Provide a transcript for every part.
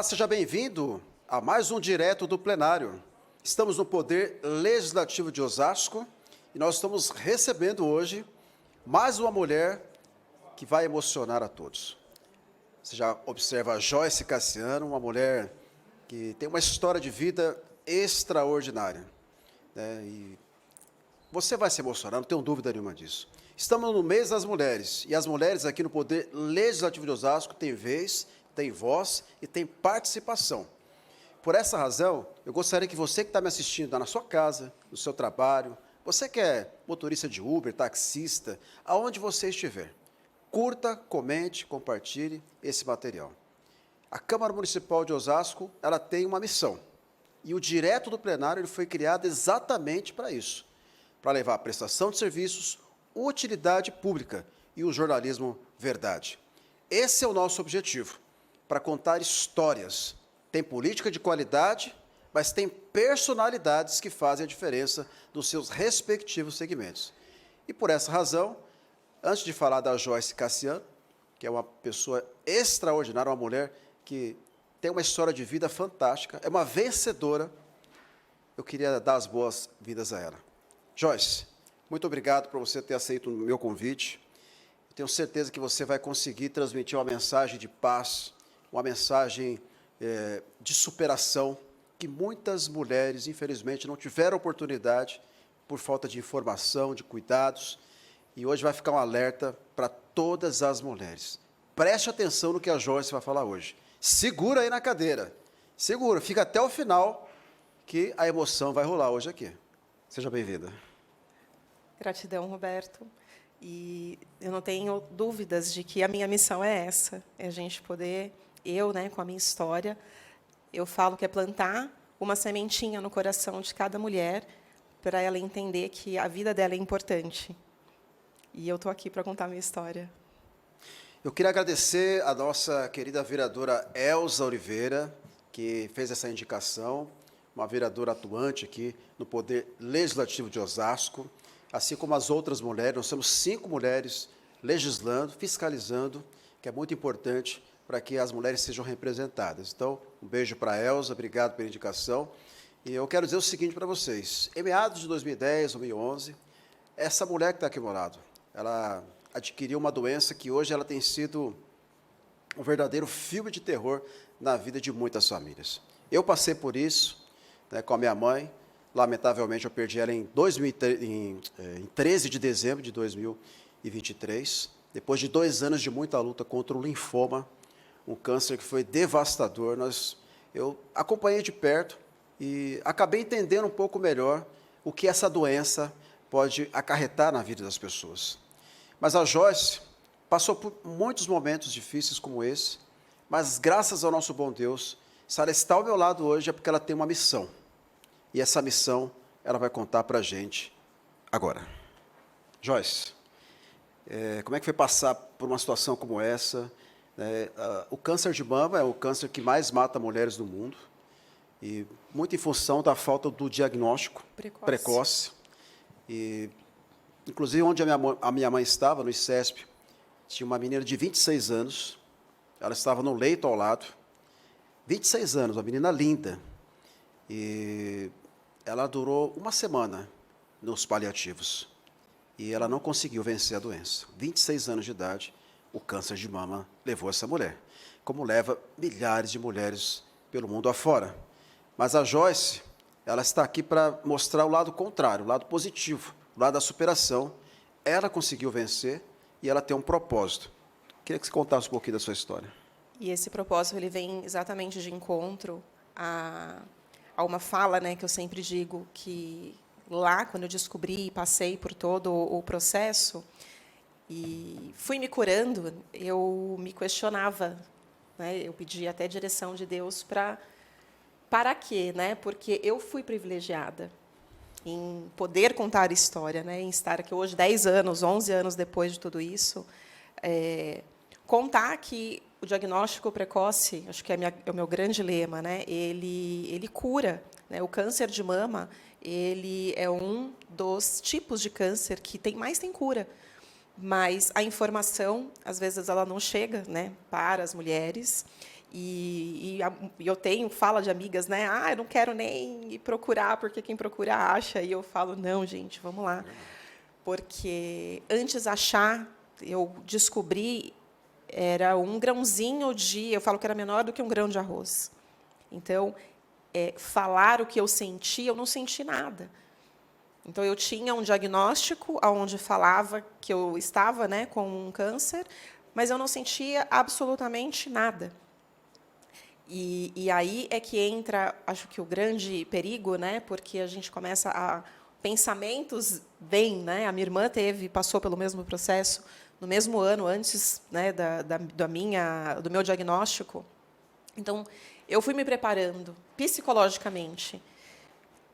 seja bem-vindo a mais um Direto do Plenário. Estamos no Poder Legislativo de Osasco e nós estamos recebendo hoje mais uma mulher que vai emocionar a todos. Você já observa a Joyce Cassiano, uma mulher que tem uma história de vida extraordinária, né? E você vai se emocionar, não tenho dúvida nenhuma disso. Estamos no mês das mulheres, e as mulheres aqui no Poder Legislativo de Osasco têm vez, têm voz e têm participação. Por essa razão, eu gostaria que você que está me assistindo na sua casa, no seu trabalho, você que é motorista de Uber, taxista, aonde você estiver, curta, comente, compartilhe esse material. A Câmara Municipal de Osasco, ela tem uma missão, e o Direto do Plenário ele foi criado exatamente para isso, para levar a prestação de serviços, utilidade pública e o jornalismo verdade. Esse é o nosso objetivo, para contar histórias. Tem política de qualidade, mas tem personalidades que fazem a diferença nos seus respectivos segmentos. E por essa razão, antes de falar da Joyce Cassiano, que é uma pessoa extraordinária, uma mulher que tem uma história de vida fantástica, é uma vencedora, eu queria dar as boas-vindas a ela. Joyce, muito obrigado por você ter aceito o meu convite. Eu tenho certeza que você vai conseguir transmitir uma mensagem de paz, uma mensagem de superação, que muitas mulheres, infelizmente, não tiveram oportunidade por falta de informação, de cuidados, e hoje vai ficar um alerta para todas as mulheres. Preste atenção no que a Joyce vai falar hoje. Segura aí na cadeira, segura, fica até o final, que a emoção vai rolar hoje aqui. Seja bem-vinda. Gratidão, Roberto. E eu não tenho dúvidas de que a minha missão é essa, é a gente poder, com a minha história, eu falo que é plantar uma sementinha no coração de cada mulher para ela entender que a vida dela é importante. E eu estou aqui para contar a minha história. Eu queria agradecer a nossa querida vereadora Elza Oliveira, que fez essa indicação, uma vereadora atuante aqui no Poder Legislativo de Osasco, assim como as outras mulheres. Nós temos 5 mulheres legislando, fiscalizando, que é muito importante para que as mulheres sejam representadas. Então, um beijo para a Elza, obrigado pela indicação. E eu quero dizer o seguinte para vocês. Em meados de 2010, 2011, essa mulher que está aqui ao meu lado, ela adquiriu uma doença que hoje ela tem sido um verdadeiro filme de terror na vida de muitas famílias. Eu passei por isso, né, com a minha mãe. Lamentavelmente, eu perdi ela em 13 de dezembro de 2023, depois de 2 anos de muita luta contra o linfoma, um câncer que foi devastador. Eu acompanhei de perto e acabei entendendo um pouco melhor o que essa doença pode acarretar na vida das pessoas. Mas a Joyce passou por muitos momentos difíceis como esse, mas graças ao nosso bom Deus, se ela está ao meu lado hoje é porque ela tem uma missão. E essa missão, ela vai contar para a gente agora. Joyce, como é que foi passar por uma situação como essa? O câncer de mama é o câncer que mais mata mulheres no mundo, e muito em função da falta do diagnóstico precoce. E, inclusive, onde a minha mãe estava, no ICESP, tinha uma menina de 26 anos, ela estava no leito ao lado, 26 anos, uma menina linda, e ela durou 1 semana nos paliativos. E ela não conseguiu vencer a doença. 26 anos de idade, o câncer de mama levou essa mulher, como leva milhares de mulheres pelo mundo afora. Mas a Joyce, ela está aqui para mostrar o lado contrário, o lado positivo, o lado da superação. Ela conseguiu vencer e ela tem um propósito. Queria que você contasse um pouquinho da sua história. E esse propósito ele vem exatamente de encontro a uma fala, que eu sempre digo que lá, quando eu descobri e passei por todo o processo e fui me curando, eu me questionava, eu pedi até direção de Deus para quê, porque eu fui privilegiada em poder contar a história, em estar aqui hoje, 10 anos, 11 anos depois de tudo isso, contar que o diagnóstico precoce, acho que é o meu grande lema, ele cura. O câncer de mama, ele é um dos tipos de câncer que mais tem cura. Mas a informação, às vezes, ela não chega para as mulheres. E eu tenho fala de amigas, né? Eu não quero nem ir procurar, porque quem procura acha. E eu falo, não, gente, vamos lá. Porque antes achar, eu descobri, era um grãozinho eu falo que era menor do que um grão de arroz. Então, falar o que eu senti, eu não senti nada. Então, eu tinha um diagnóstico onde falava que eu estava, né, com um câncer, mas eu não sentia absolutamente nada. E aí é que entra, acho que o grande perigo, né, porque a gente começa a... Pensamentos vêm, né? A minha irmã passou pelo mesmo processo no mesmo ano antes, né, do meu diagnóstico. Então, eu fui me preparando psicologicamente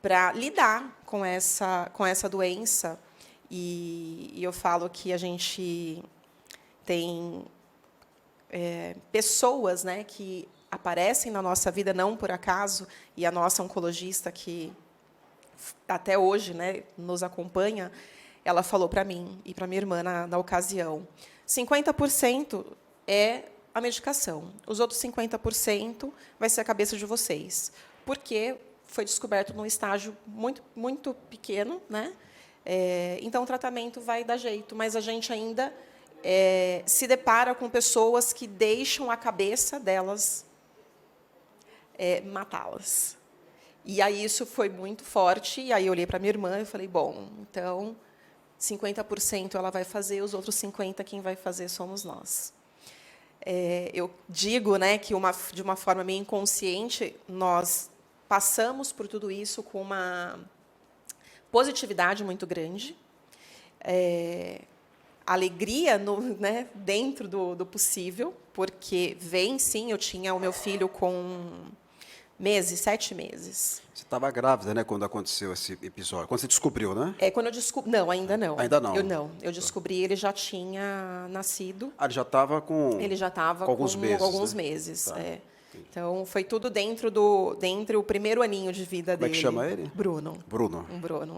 para lidar com essa doença. E eu falo que a gente tem pessoas, né, que aparecem na nossa vida não por acaso, e a nossa oncologista, que até hoje, né, nos acompanha, ela falou para mim e para minha irmã na ocasião, 50% é a medicação, os outros 50% vai ser a cabeça de vocês, porque foi descoberto num estágio muito, muito pequeno, né? Então, o tratamento vai dar jeito, mas a gente ainda se depara com pessoas que deixam a cabeça delas matá-las. E aí isso foi muito forte, e aí eu olhei para minha irmã e falei, bom, então 50% ela vai fazer, os outros 50% quem vai fazer somos nós. Eu digo, né, que de uma forma meio inconsciente, nós passamos por tudo isso com uma positividade muito grande, alegria né, dentro do possível, porque vem, sim, eu tinha o meu filho com 7 meses. Você estava grávida, né, quando aconteceu esse episódio? Quando você descobriu, né? Quando eu descobri... Não, ainda não. Ainda não. Eu descobri, ele já tinha nascido. Ele já estava Ele já estava com alguns meses. Alguns né? meses, Tá. Então, foi tudo dentro o primeiro aninho de vida dele. Como é que chama ele? Bruno. Bruno. Bruno.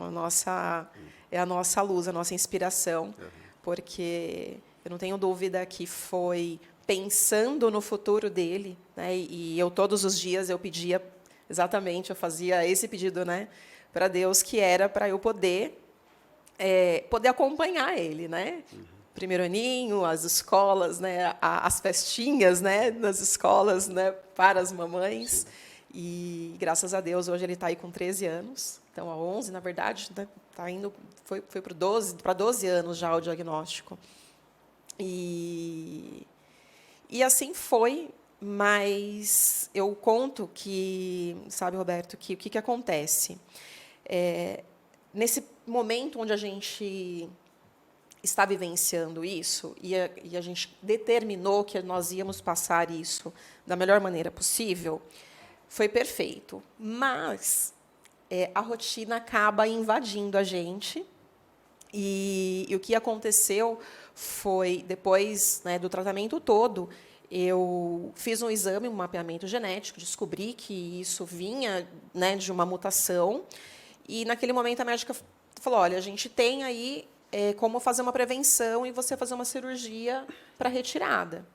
É a nossa luz, a nossa inspiração. Porque eu não tenho dúvida que foi pensando no futuro dele, né? E eu todos os dias eu pedia exatamente, eu fazia esse pedido, né, para Deus, que era para eu poder acompanhar ele, né? Primeiro aninho, as escolas, né, as festinhas, né, nas escolas, né, para as mamães. Sim. E graças a Deus hoje ele está aí com 13 anos, então há 11, na verdade, né, tá indo, foi para 12 anos já o diagnóstico. E assim foi, mas eu conto que, sabe, Roberto, que o que acontece? Nesse momento onde a gente está vivenciando isso, e a gente determinou que nós íamos passar isso da melhor maneira possível, foi perfeito. Mas a rotina acaba invadindo a gente, e o que aconteceu foi, depois, né, do tratamento todo, eu fiz um exame, um mapeamento genético, descobri que isso vinha, né, de uma mutação, e, naquele momento, a médica falou, olha, a gente tem aí como fazer uma prevenção e você fazer uma cirurgia para retirada.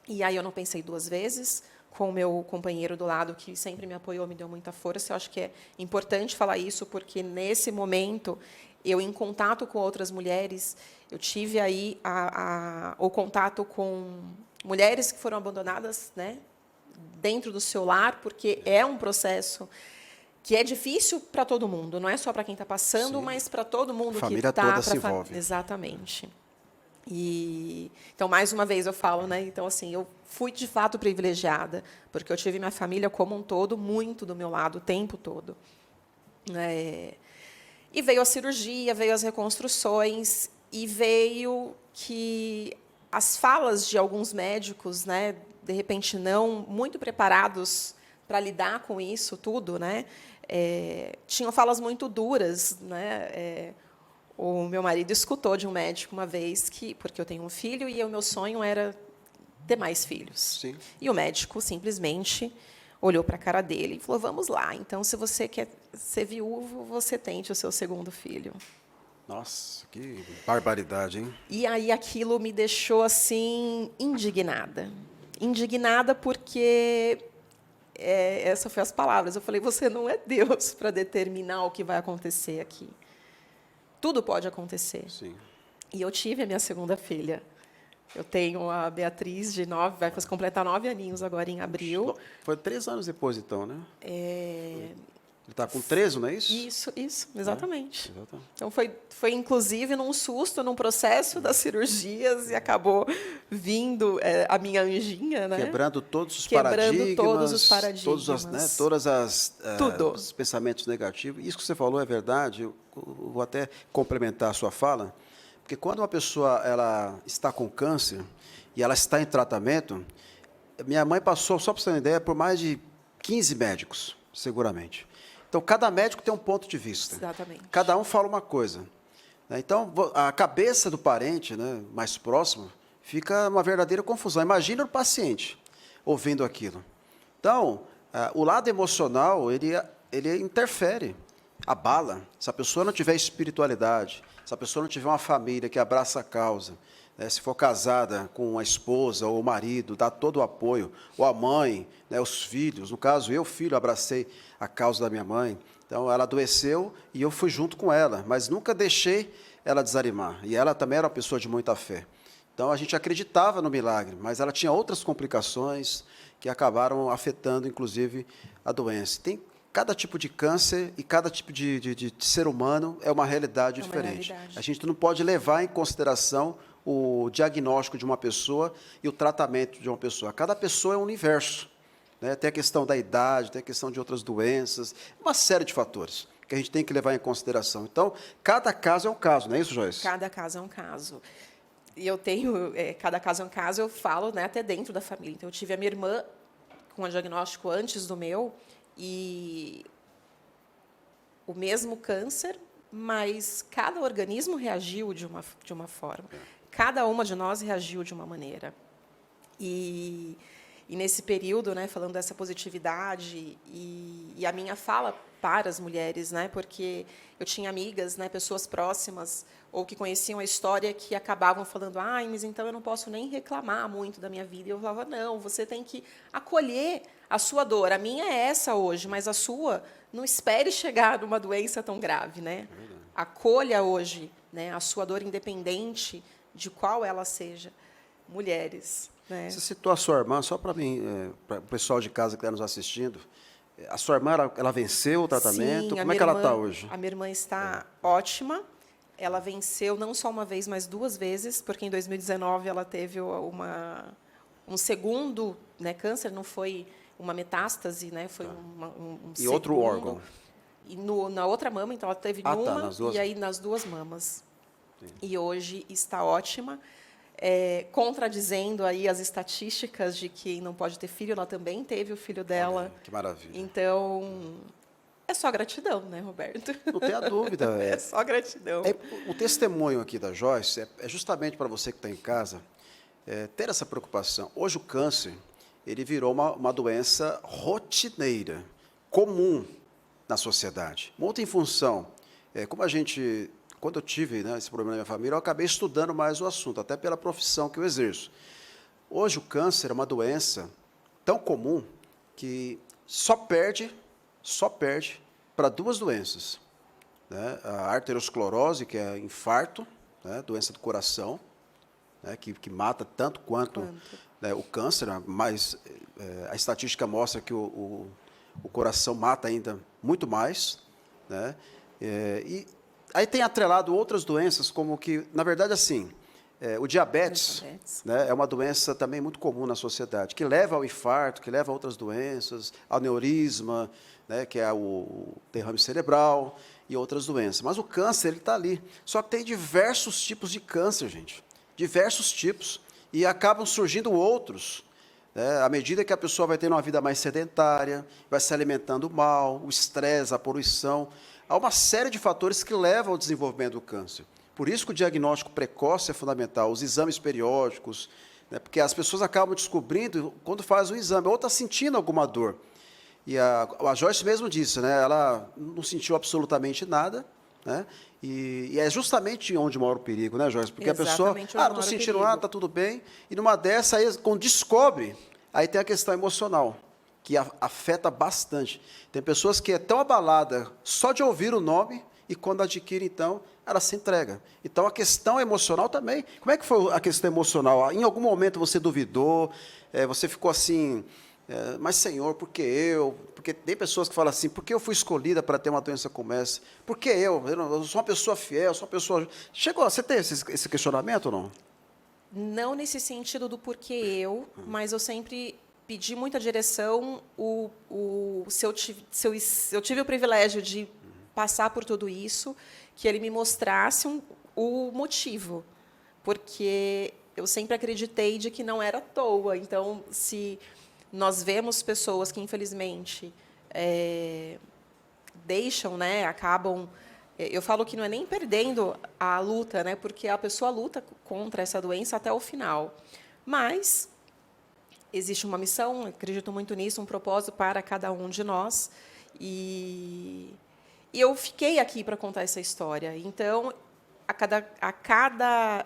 E aí eu não pensei duas vezes, com o meu companheiro do lado, que sempre me apoiou, me deu muita força. Eu acho que é importante falar isso, porque, nesse momento, eu, em contato com outras mulheres, eu tive aí o contato com mulheres que foram abandonadas, né, dentro do seu lar, porque é um processo que é difícil para todo mundo, não é só para quem está passando, sim, mas para todo mundo que está... A família toda se envolve. Exatamente. Então, mais uma vez, eu falo, né? Então, assim, eu fui, de fato, privilegiada, porque eu tive minha família como um todo muito do meu lado o tempo todo. E veio a cirurgia, veio as reconstruções, e veio que as falas de alguns médicos, né, de repente, não muito preparados para lidar com isso tudo, né, tinham falas muito duras, né. O meu marido escutou de um médico uma vez porque eu tenho um filho e o meu sonho era ter mais filhos. Sim. E o médico simplesmente olhou para a cara dele e falou: vamos lá, então, se você quer ser viúvo, você tente o seu segundo filho. Nossa, que barbaridade, hein? E aí aquilo me deixou assim indignada. indignada porque essas foram as palavras. Eu falei, você não é Deus para determinar o que vai acontecer aqui. Tudo pode acontecer. Sim. E eu tive a minha segunda filha. Eu tenho a Beatriz, de 9, vai completar 9 aninhos agora em abril. Foi 3 anos depois, então, né? É... Ele está com 13, não é isso? Isso, exatamente. Exatamente. Então, foi inclusive num susto, num processo das cirurgias, e acabou vindo a minha anjinha, né? Quebrando todos os Quebrando todos os paradigmas. Todos Tudo. os pensamentos negativos. Isso que você falou é verdade. Eu vou até complementar a sua fala, porque quando uma pessoa ela está com câncer e ela está em tratamento, minha mãe passou, só para você ter uma ideia, por mais de 15 médicos, seguramente. Então, cada médico tem um ponto de vista. Exatamente. Cada um fala uma coisa. Então, a cabeça do parente, né, mais próximo fica uma verdadeira confusão. Imagina o paciente ouvindo aquilo. Então, o lado emocional, ele interfere, abala. Se a pessoa não tiver espiritualidade, se a pessoa não tiver uma família que abraça a causa, né, se for casada com a esposa ou o marido, dá todo o apoio, ou a mãe, né, os filhos. No caso, eu, filho, abracei a causa da minha mãe. Então, ela adoeceu e eu fui junto com ela, mas nunca deixei ela desanimar. E ela também era uma pessoa de muita fé. Então, a gente acreditava no milagre, mas ela tinha outras complicações que acabaram afetando, inclusive, a doença. Tem cada tipo de câncer e cada tipo de ser humano é uma realidade diferente. A gente não pode levar em consideração o diagnóstico de uma pessoa e o tratamento de uma pessoa. Cada pessoa é um universo. Né? Tem a questão da idade, tem a questão de outras doenças, uma série de fatores que a gente tem que levar em consideração. Então, cada caso é um caso, não é isso, Joyce? Cada caso é um caso. E eu tenho, cada caso é um caso, eu falo, né, até dentro da família. Então, eu tive a minha irmã com o diagnóstico antes do meu, e o mesmo câncer, mas cada organismo reagiu de uma forma. Cada uma de nós reagiu de uma maneira. E nesse período, né, falando dessa positividade, e a minha fala para as mulheres, né, porque eu tinha amigas, né, pessoas próximas, ou que conheciam a história, que acabavam falando, mas então eu não posso nem reclamar muito da minha vida. E eu falava, não, você tem que acolher a sua dor. A minha é essa hoje, mas a sua, não espere chegar numa doença tão grave, né? Acolha hoje, né, a sua dor, independente de qual ela seja. Mulheres, né? Você citou a sua irmã, só para mim, para o pessoal de casa que está nos assistindo, a sua irmã, ela venceu o tratamento? Sim, como é que ela está hoje? A minha irmã está ótima. Ela venceu não só uma vez, mas 2 vezes, porque em 2019 ela teve um segundo, né, câncer, não foi uma metástase, né, foi um E outro segundo. órgão? E na outra mama, então ela teve numa, nas duas. E aí nas 2 mamas. Sim. E hoje está ótima. Contradizendo aí as estatísticas de quem não pode ter filho, ela também teve o filho dela. Olha, que maravilha. Então, é só gratidão, né, Roberto? Não tenha dúvida. É só gratidão. O testemunho aqui da Joyce é justamente para você que está em casa ter essa preocupação. Hoje o câncer ele virou uma doença rotineira, comum na sociedade. Muito em função, como a gente... Quando eu tive, né, esse problema na minha família, eu acabei estudando mais o assunto, até pela profissão que eu exerço. Hoje, o câncer é uma doença tão comum que só perde para 2 doenças. Né? A arteriosclerose, que é infarto, né, doença do coração, né, que mata tanto quanto né, o câncer, mas a estatística mostra que o coração mata ainda muito mais. Né? E aí tem atrelado outras doenças, como que, na verdade, assim, o diabetes né, é uma doença também muito comum na sociedade, que leva ao infarto, que leva a outras doenças, ao aneurisma, né, que é o derrame cerebral, e outras doenças. Mas o câncer, ele está ali. Só que tem diversos tipos de câncer, gente. Diversos tipos. E acabam surgindo outros, né, à medida que a pessoa vai tendo uma vida mais sedentária, vai se alimentando mal, o estresse, a poluição. Há uma série de fatores que levam ao desenvolvimento do câncer. Por isso que o diagnóstico precoce é fundamental, os exames periódicos, né, porque as pessoas acabam descobrindo quando faz o exame, ou está sentindo alguma dor. E a Joyce mesmo disse, né, ela não sentiu absolutamente nada, né, e é justamente onde mora o perigo, né, Joyce? Porque exatamente, a pessoa, não estou sentindo nada, está tudo bem, e numa dessa, aí, quando descobre, Aí tem a questão emocional, que afeta bastante. Tem pessoas que é tão abalada só de ouvir o nome e quando adquire, então, ela se entrega. Então, a questão emocional também. Como é que foi a questão emocional? Em algum momento você duvidou, você ficou assim, mas Senhor, por que eu? Porque tem pessoas que falam assim, por que eu fui escolhida para ter uma doença como essa? Por que eu? Eu sou uma pessoa fiel, sou uma pessoa... Chegou, você teve esse questionamento ou não? Não nesse sentido do porquê eu, mas eu sempre pedi muita direção. Se eu tive o privilégio de passar por tudo isso, que ele me mostrasse o motivo, porque eu sempre acreditei de que não era à toa. Então, se nós vemos pessoas que, infelizmente, deixam, né, acabam... Eu falo que não é nem perdendo a luta, né, porque a pessoa luta contra essa doença até o final. Mas existe uma missão, acredito muito nisso, um propósito para cada um de nós. E eu fiquei aqui para contar essa história. Então, a cada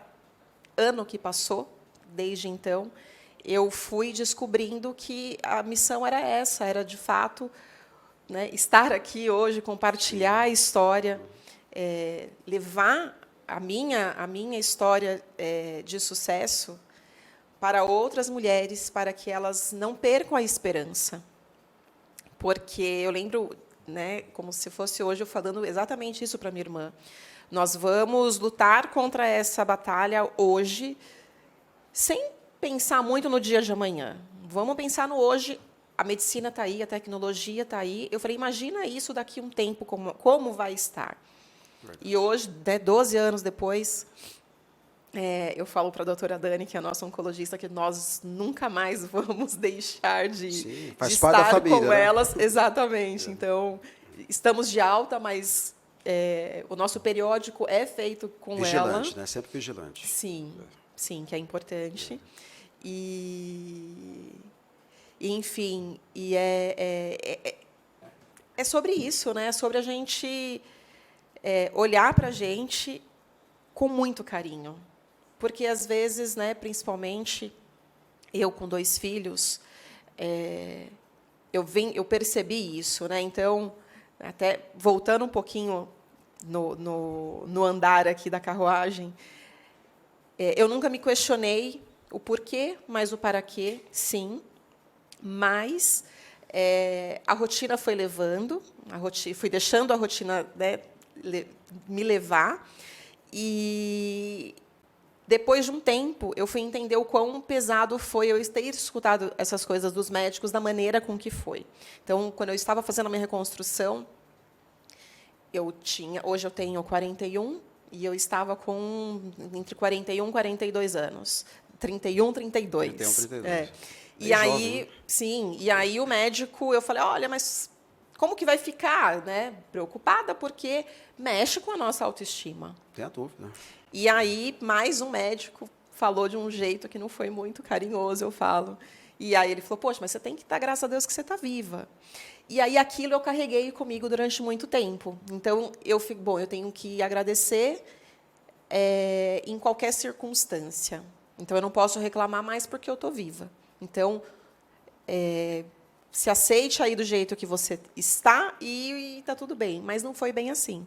ano que passou, desde então, eu fui descobrindo que a missão era essa, era, de fato, né, estar aqui hoje, compartilhar a história, levar a minha história de sucesso para outras mulheres, para que elas não percam a esperança. Porque eu lembro, né, como se fosse hoje, eu falando exatamente isso para minha irmã. Nós vamos lutar contra essa batalha hoje, sem pensar muito no dia de amanhã. Vamos pensar no hoje. A medicina está aí, a tecnologia está aí. Eu falei, imagina isso daqui a um tempo, como vai estar. E hoje, 12 anos depois, eu falo para a doutora Dani, que é a nossa oncologista, que nós nunca mais vamos deixar de estar família, com elas. Exatamente. Então, estamos de alta, mas o nosso periódico é feito com vigilante, ela. Né? Sempre vigilante. Sim, sim, que é importante. Enfim, é sobre isso, né? É sobre a gente olhar para a gente com muito carinho. Porque, às vezes, né, principalmente eu com 2 filhos, eu percebi isso. Né? Então, até voltando um pouquinho no andar aqui da carruagem, eu nunca me questionei o porquê, mas o para quê, sim. Mas a rotina foi levando, fui deixando a rotina, né, me levar. E, depois de um tempo, eu fui entender o quão pesado foi eu ter escutado essas coisas dos médicos da maneira com que foi. Então, quando eu estava fazendo a minha reconstrução, hoje eu tenho 41, e eu estava com entre 41 e 42 anos. 31, 32. 31, 32. E aí, sim, e aí o médico, eu falei, olha, mas como que vai ficar? Né? Preocupada, porque mexe com a nossa autoestima. Tem a dúvida. E aí, mais um médico falou de um jeito que não foi muito carinhoso, eu falo. E aí ele falou, poxa, mas você tem que dar graças a Deus que você está viva. E aí aquilo eu carreguei comigo durante muito tempo. Então, eu tenho que agradecer em qualquer circunstância. Então, eu não posso reclamar mais porque eu estou viva. Então, se aceite aí do jeito que você está e está tudo bem. Mas não foi bem assim.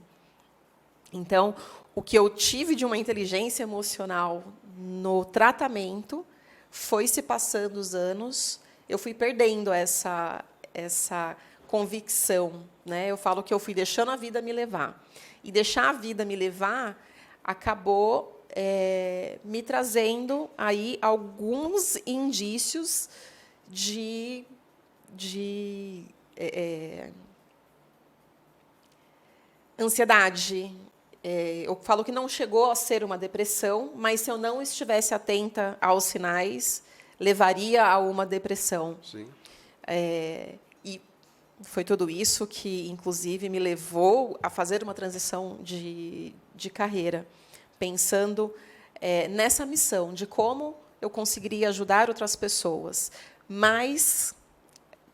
Então, o que eu tive de uma inteligência emocional no tratamento foi se passando os anos, eu fui perdendo essa convicção. Né? Eu falo que eu fui deixando a vida me levar. E deixar a vida me levar acabou me trazendo aí alguns indícios de ansiedade. Eu falo que não chegou a ser uma depressão, mas se eu não estivesse atenta aos sinais, levaria a uma depressão. Sim. E foi tudo isso que, inclusive, me levou a fazer uma transição de carreira, pensando nessa missão de como eu conseguiria ajudar outras pessoas. Mas,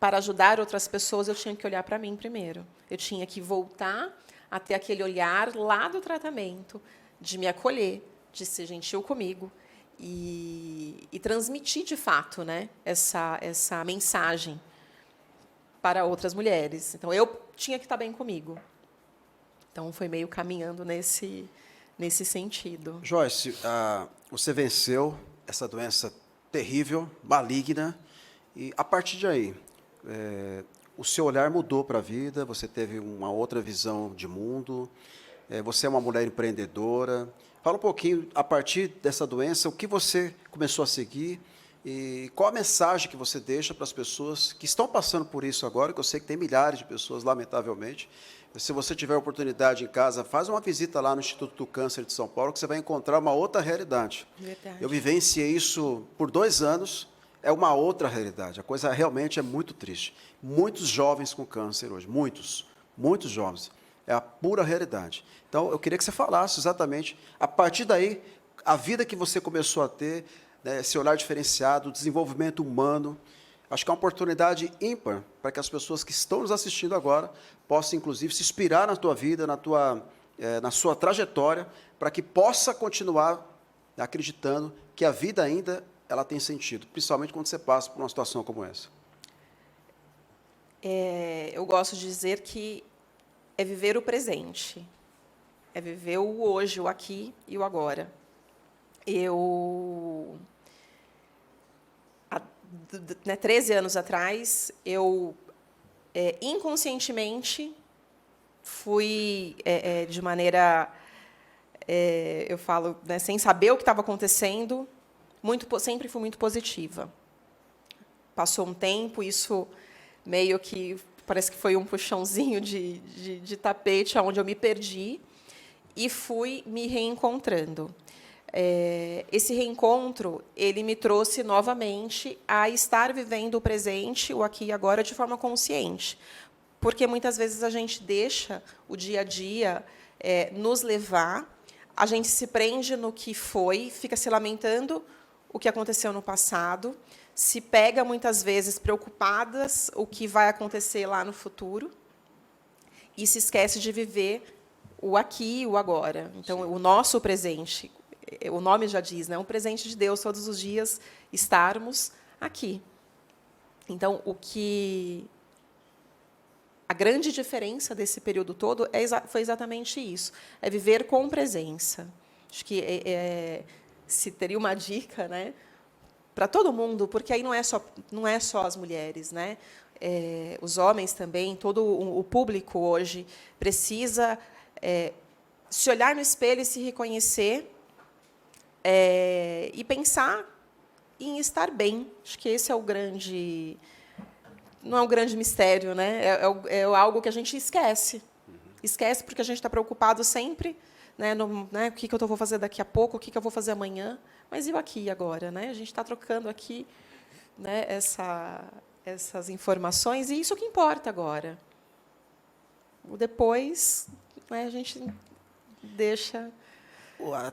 para ajudar outras pessoas, eu tinha que olhar para mim primeiro. Eu tinha que voltar a ter aquele olhar lá do tratamento, de me acolher, de ser gentil comigo e transmitir, de fato, né, essa mensagem para outras mulheres. Então, eu tinha que estar bem comigo. Então, foi meio caminhando nesse sentido. Joyce, você venceu essa doença terrível, maligna, e a partir de aí, o seu olhar mudou para a vida, você teve uma outra visão de mundo, você é uma mulher empreendedora. Fala um pouquinho, a partir dessa doença, o que você começou a seguir e qual a mensagem que você deixa para as pessoas que estão passando por isso agora, que eu sei que tem milhares de pessoas, lamentavelmente. Se você tiver oportunidade em casa, faz uma visita lá no Instituto do Câncer de São Paulo, que você vai encontrar uma outra realidade. Verdade. Eu vivenciei isso por 2 anos, é uma outra realidade. A coisa realmente é muito triste. Muitos jovens com câncer hoje, muitos jovens. É a pura realidade. Então, eu queria que você falasse exatamente, a partir daí, a vida que você começou a ter, né, esse olhar diferenciado, o desenvolvimento humano. Acho que é uma oportunidade ímpar para que as pessoas que estão nos assistindo agora possam, inclusive, se inspirar na tua vida, na sua trajetória, para que possa continuar acreditando que a vida ainda ela tem sentido, principalmente quando você passa por uma situação como essa. Eu gosto de dizer que é viver o presente, é viver o hoje, o aqui e o agora. Eu, há 13 anos atrás, eu inconscientemente fui, de maneira, eu falo, né, sem saber o que estava acontecendo, sempre fui muito positiva. Passou um tempo, isso meio que parece que foi um puxãozinho de tapete, onde eu me perdi e fui me reencontrando. Esse reencontro, ele me trouxe novamente a estar vivendo o presente, o aqui e agora, de forma consciente. Porque, muitas vezes, a gente deixa o dia a dia nos levar, a gente se prende no que foi, fica se lamentando o que aconteceu no passado, se pega, muitas vezes, preocupadas o que vai acontecer lá no futuro e se esquece de viver o aqui e o agora. Então, o nosso presente, o nome já diz, né? Um presente de Deus, todos os dias estarmos aqui. Então, a grande diferença desse período todo foi exatamente isso, é viver com presença. Acho que se teria uma dica, né, para todo mundo, porque aí não é só as mulheres, né? Os homens também, todo o público hoje precisa se olhar no espelho e se reconhecer e pensar em estar bem. Acho que esse é o grande... Não é um grande mistério, né? É algo que a gente esquece. Esquece porque a gente está preocupado sempre, né, o que eu vou fazer daqui a pouco, o que eu vou fazer amanhã. Mas e o aqui e agora? Né? A gente está trocando aqui, né, essas informações, e isso que importa agora. O depois, né, a gente deixa...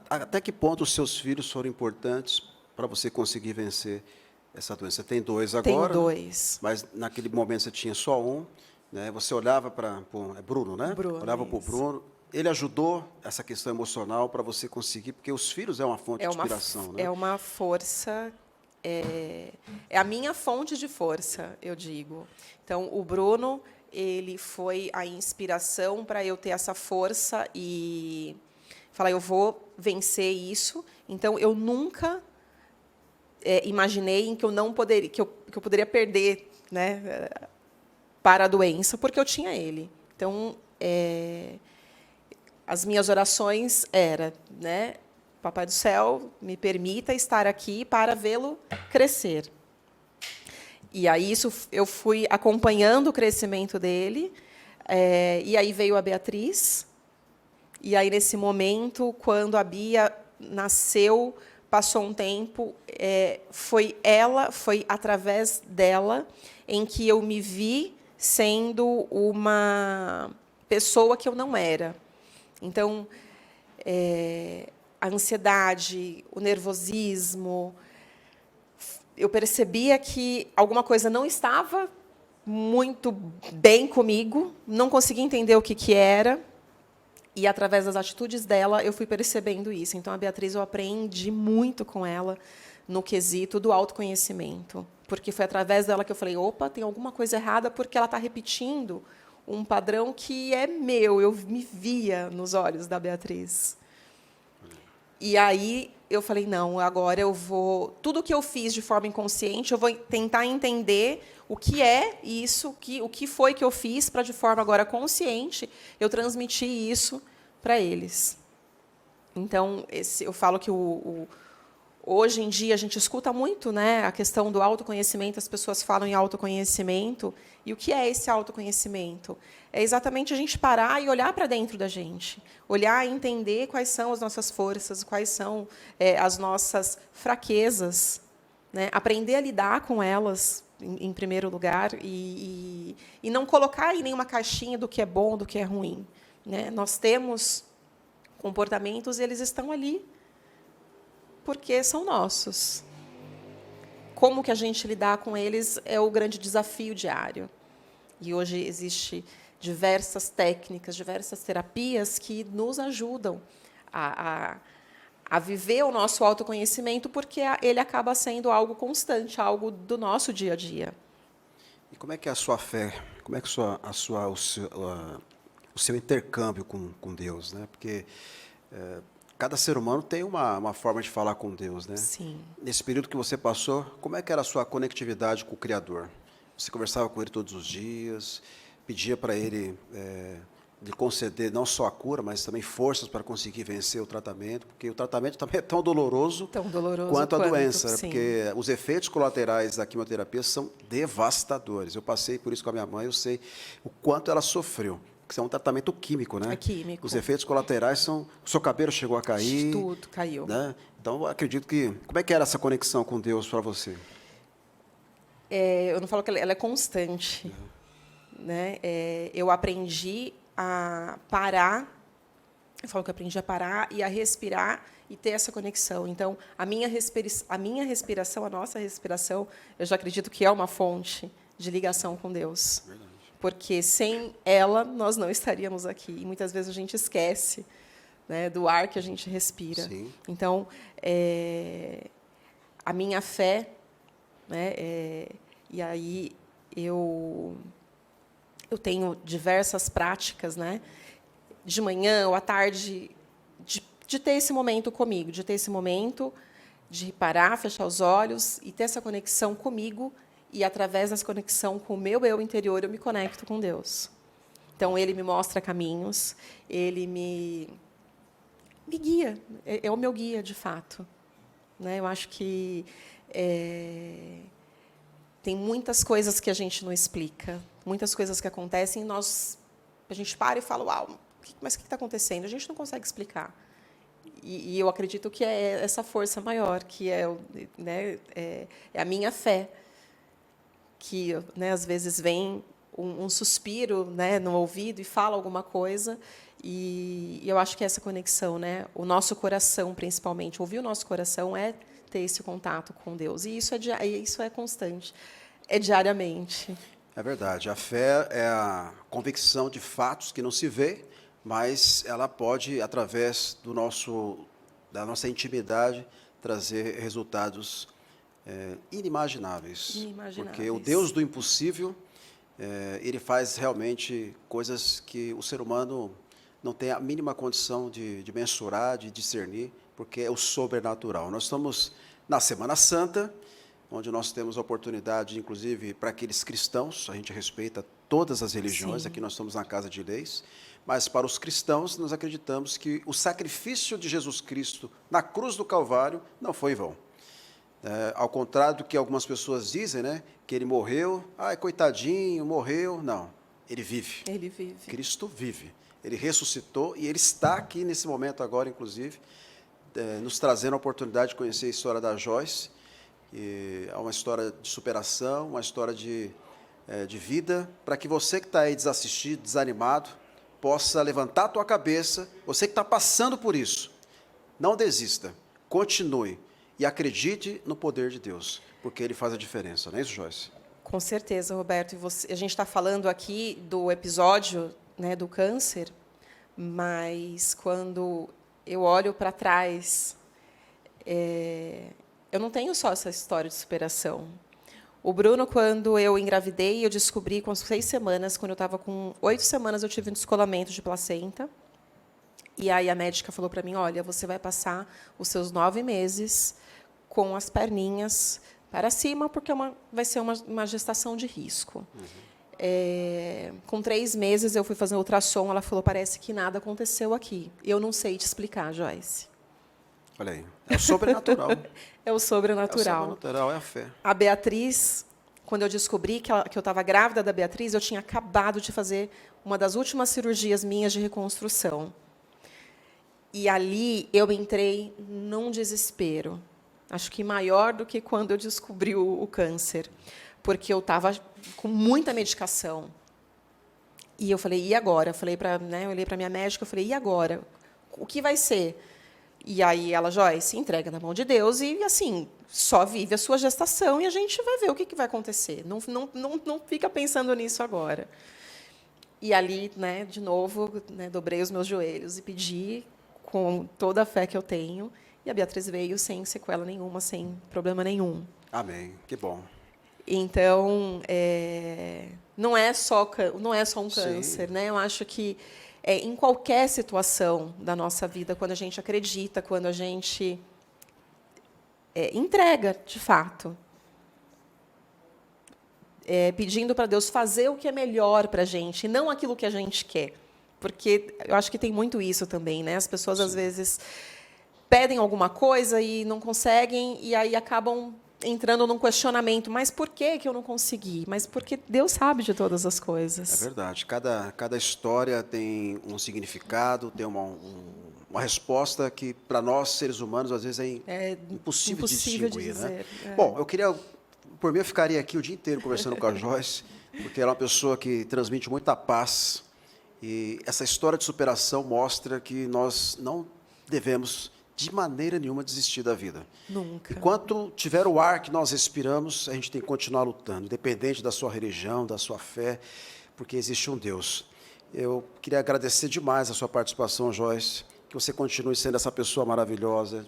Até que ponto os seus filhos foram importantes para você conseguir vencer essa doença? Você tem 2 agora? Tenho 2. Mas, naquele momento, você tinha só um. Né? Você olhava para... É Bruno, né? Bruno, olhava para o Bruno. Ele ajudou essa questão emocional para você conseguir, porque os filhos é uma fonte de inspiração, né? É uma força, é a minha fonte de força, eu digo. Então, o Bruno, ele foi a inspiração para eu ter essa força e falar, eu vou vencer isso. Então, eu nunca imaginei em que eu não poderia, que eu poderia perder, né, para a doença, porque eu tinha ele. Então, as minhas orações eram, né, Papai do Céu, me permita estar aqui para vê-lo crescer. E aí eu fui acompanhando o crescimento dele, e aí veio a Beatriz. E aí, nesse momento, quando a Bia nasceu, passou um tempo, foi através dela em que eu me vi sendo uma pessoa que eu não era. Então, a ansiedade, o nervosismo, eu percebia que alguma coisa não estava muito bem comigo, não conseguia entender o que era. E, através das atitudes dela, eu fui percebendo isso. Então, a Beatriz, eu aprendi muito com ela no quesito do autoconhecimento. Porque foi através dela que eu falei, opa, tem alguma coisa errada, porque ela está repetindo um padrão que é meu. Eu me via nos olhos da Beatriz. E aí eu falei, não, agora eu vou... Tudo que eu fiz de forma inconsciente, eu vou tentar entender o que é isso, o que foi que eu fiz para, de forma agora consciente, eu transmitir isso para eles. Então, eu falo que hoje em dia a gente escuta muito, né, a questão do autoconhecimento, as pessoas falam em autoconhecimento. E o que é esse autoconhecimento? É exatamente a gente parar e olhar para dentro da gente. Olhar e entender quais são as nossas forças, quais são as nossas fraquezas. Né? Aprender a lidar com elas, em primeiro lugar, e não colocar em nenhuma caixinha do que é bom, do que é ruim. Né? Nós temos comportamentos e eles estão ali porque são nossos. Como que a gente lidar com eles é o grande desafio diário. E hoje existe diversas técnicas, diversas terapias que nos ajudam a viver o nosso autoconhecimento, porque ele acaba sendo algo constante, algo do nosso dia a dia. E como é que é a sua fé? Como é que o seu intercâmbio com Deus, né? Porque cada ser humano tem uma forma de falar com Deus, né? Sim. Nesse período que você passou, como é que era a sua conectividade com o Criador? Você conversava com Ele todos os dias, pedia para Ele lhe conceder não só a cura, mas também forças para conseguir vencer o tratamento, porque o tratamento também é tão doloroso quanto a doença, né? Porque os efeitos colaterais da quimioterapia são devastadores. Eu passei por isso com a minha mãe, eu sei o quanto ela sofreu. Isso é um tratamento químico, né? É químico. Os efeitos colaterais são... O seu cabelo chegou a cair. Tudo caiu. Né? Então, eu acredito que... Como é que era essa conexão com Deus para você? Eu não falo que ela é constante. Né? Eu aprendi a parar... Eu falo que eu aprendi a parar e a respirar e ter essa conexão. Então, a minha respiração, a nossa respiração, eu já acredito que é uma fonte de ligação com Deus. Verdade. Porque sem ela, nós não estaríamos aqui. E muitas vezes a gente esquece, né, do ar que a gente respira. Sim. Então, a minha fé, né, e aí eu tenho diversas práticas, né, de manhã ou à tarde, de ter esse momento comigo, de ter esse momento de parar, fechar os olhos e ter essa conexão comigo. E, através dessa conexão com o meu eu interior, eu me conecto com Deus. Então, Ele me mostra caminhos, Ele me guia, é o meu guia, de fato. Né? Eu acho que tem muitas coisas que a gente não explica, muitas coisas que acontecem, e a gente para e fala, uau, mas o que está acontecendo? A gente não consegue explicar. E eu acredito que é essa força maior, que é a minha fé, que, né, às vezes vem um suspiro, né, no ouvido e fala alguma coisa, e eu acho que é essa conexão, né, o nosso coração, principalmente, ouvir o nosso coração é ter esse contato com Deus, e isso é constante, é diariamente. É verdade, a fé é a convicção de fatos que não se vê, mas ela pode, através da nossa intimidade, trazer resultados inimagináveis. Porque o Deus do impossível, ele faz realmente coisas que o ser humano não tem a mínima condição de mensurar, de discernir, porque é o sobrenatural. Nós estamos na Semana Santa, onde nós temos a oportunidade, inclusive, para aqueles cristãos, a gente respeita todas as religiões, Sim. Aqui nós estamos na Casa de Leis, mas para os cristãos nós acreditamos que o sacrifício de Jesus Cristo na cruz do Calvário não foi em vão. Ao contrário do que algumas pessoas dizem, né, que ele morreu, coitadinho, morreu. Não, ele vive. Ele vive. Cristo vive. Ele ressuscitou e ele está aqui nesse momento agora, inclusive, nos trazendo a oportunidade de conhecer a história da Joyce. E é uma história de superação, uma história de vida, para que você que está aí desassistido, desanimado, possa levantar a tua cabeça. Você que está passando por isso, não desista, continue. E acredite no poder de Deus, porque Ele faz a diferença. Não é isso, Joyce? Com certeza, Roberto. A gente está falando aqui do episódio, né, do câncer, Mas quando eu olho para trás, eu não tenho só essa história de superação. O Bruno, quando eu engravidei, eu descobri com 6 semanas, quando eu estava com 8 semanas, eu tive um descolamento de placenta. E aí a médica falou para mim, olha, você vai passar os seus 9 meses com as perninhas para cima, porque vai ser uma gestação de risco. Com 3 meses, eu fui fazer um ultrassom, ela falou, parece que nada aconteceu aqui. Eu não sei te explicar, Joyce. Olha aí, é o sobrenatural. É o sobrenatural. É o sobrenatural, é a fé. A Beatriz, quando eu descobri que eu estava grávida da Beatriz, eu tinha acabado de fazer uma das últimas cirurgias minhas de reconstrução. E ali eu entrei num desespero, acho que maior do que quando eu descobri o câncer, porque eu estava com muita medicação. E eu falei, e agora? Eu olhei para a minha médica, eu falei, e agora? O que vai ser? E aí ela, Joyce, entrega na mão de Deus e, assim, só vive a sua gestação e a gente vai ver o que vai acontecer. Não fica pensando nisso agora. E ali, de novo, dobrei os meus joelhos e pedi com toda a fé que eu tenho. E a Beatriz veio sem sequela nenhuma, sem problema nenhum. Amém. Que bom. Então, não é só um câncer, Sim. né? Eu acho que em qualquer situação da nossa vida, quando a gente acredita, quando a gente entrega, de fato, pedindo para Deus fazer o que é melhor para a gente, e não aquilo que a gente quer. Porque eu acho que tem muito isso também, né? As pessoas, às vezes, pedem alguma coisa e não conseguem, e aí acabam entrando num questionamento, mas por que eu não consegui? Mas porque Deus sabe de todas as coisas. É verdade. Cada história tem um significado, tem uma resposta que, para nós, seres humanos, às vezes é impossível de distinguir. De dizer, né? Bom, por mim, eu ficaria aqui o dia inteiro conversando com a Joyce, porque ela é uma pessoa que transmite muita paz. E essa história de superação mostra que nós não devemos, de maneira nenhuma, desistir da vida. Nunca. Enquanto tiver o ar que nós respiramos, a gente tem que continuar lutando, independente da sua religião, da sua fé, porque existe um Deus. Eu queria agradecer demais a sua participação, Joyce, que você continue sendo essa pessoa maravilhosa,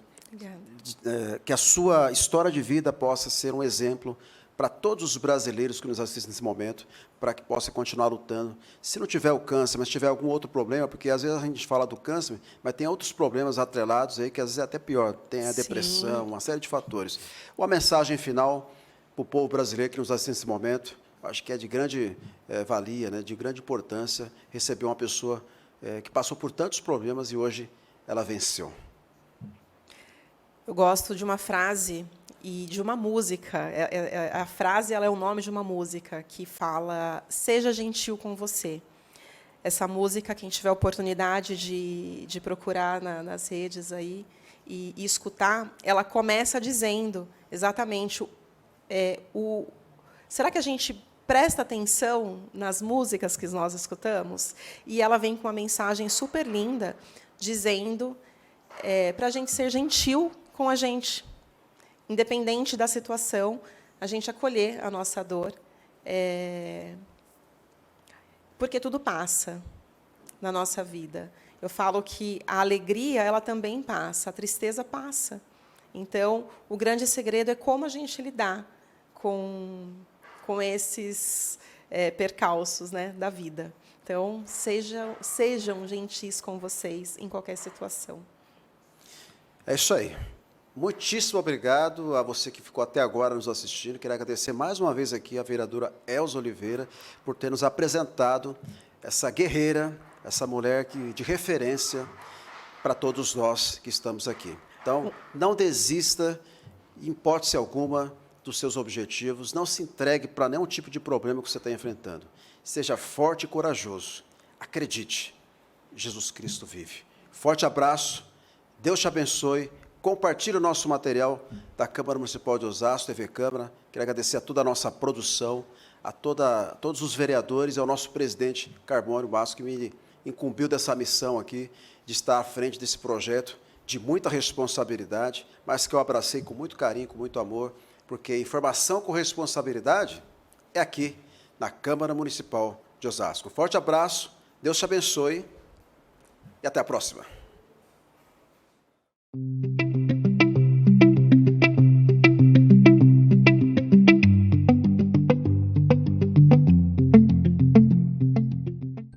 que a sua história de vida possa ser um exemplo para todos os brasileiros que nos assistem nesse momento, para que possa continuar lutando. Se não tiver o câncer, mas tiver algum outro problema, porque às vezes a gente fala do câncer, mas tem outros problemas atrelados aí, que às vezes é até pior, tem a depressão, uma série de fatores. Uma mensagem final para o povo brasileiro que nos assiste nesse momento, acho que é de grande valia, de grande importância, receber uma pessoa que passou por tantos problemas e hoje ela venceu. Eu gosto de uma frase e de uma música. A frase ela é o nome de uma música que fala "Seja gentil com você". Essa música, quem tiver oportunidade de procurar nas redes aí e escutar, ela começa dizendo exatamente será que a gente presta atenção nas músicas que nós escutamos? E ela vem com uma mensagem super linda, dizendo para a gente ser gentil com a gente, independente da situação, a gente acolher a nossa dor, porque tudo passa na nossa vida. Eu falo que a alegria ela também passa, a tristeza passa. Então, o grande segredo é como a gente lidar com esses percalços, da vida. Então, sejam gentis com vocês em qualquer situação. É isso aí. Muitíssimo obrigado a você que ficou até agora nos assistindo. Quero agradecer mais uma vez aqui a vereadora Elza Oliveira por ter nos apresentado essa guerreira, essa mulher de referência para todos nós que estamos aqui. Então, não desista, em hipótese alguma, dos seus objetivos. Não se entregue para nenhum tipo de problema que você está enfrentando. Seja forte e corajoso. Acredite, Jesus Cristo vive. Forte abraço, Deus te abençoe. Compartilhe o nosso material da Câmara Municipal de Osasco, TV Câmara. Quero agradecer a toda a nossa produção, a todos os vereadores e ao nosso presidente, Carbônio Basco, que me incumbiu dessa missão aqui, de estar à frente desse projeto de muita responsabilidade, mas que eu abracei com muito carinho, com muito amor, porque informação com responsabilidade é aqui, na Câmara Municipal de Osasco. Forte abraço, Deus te abençoe e até a próxima.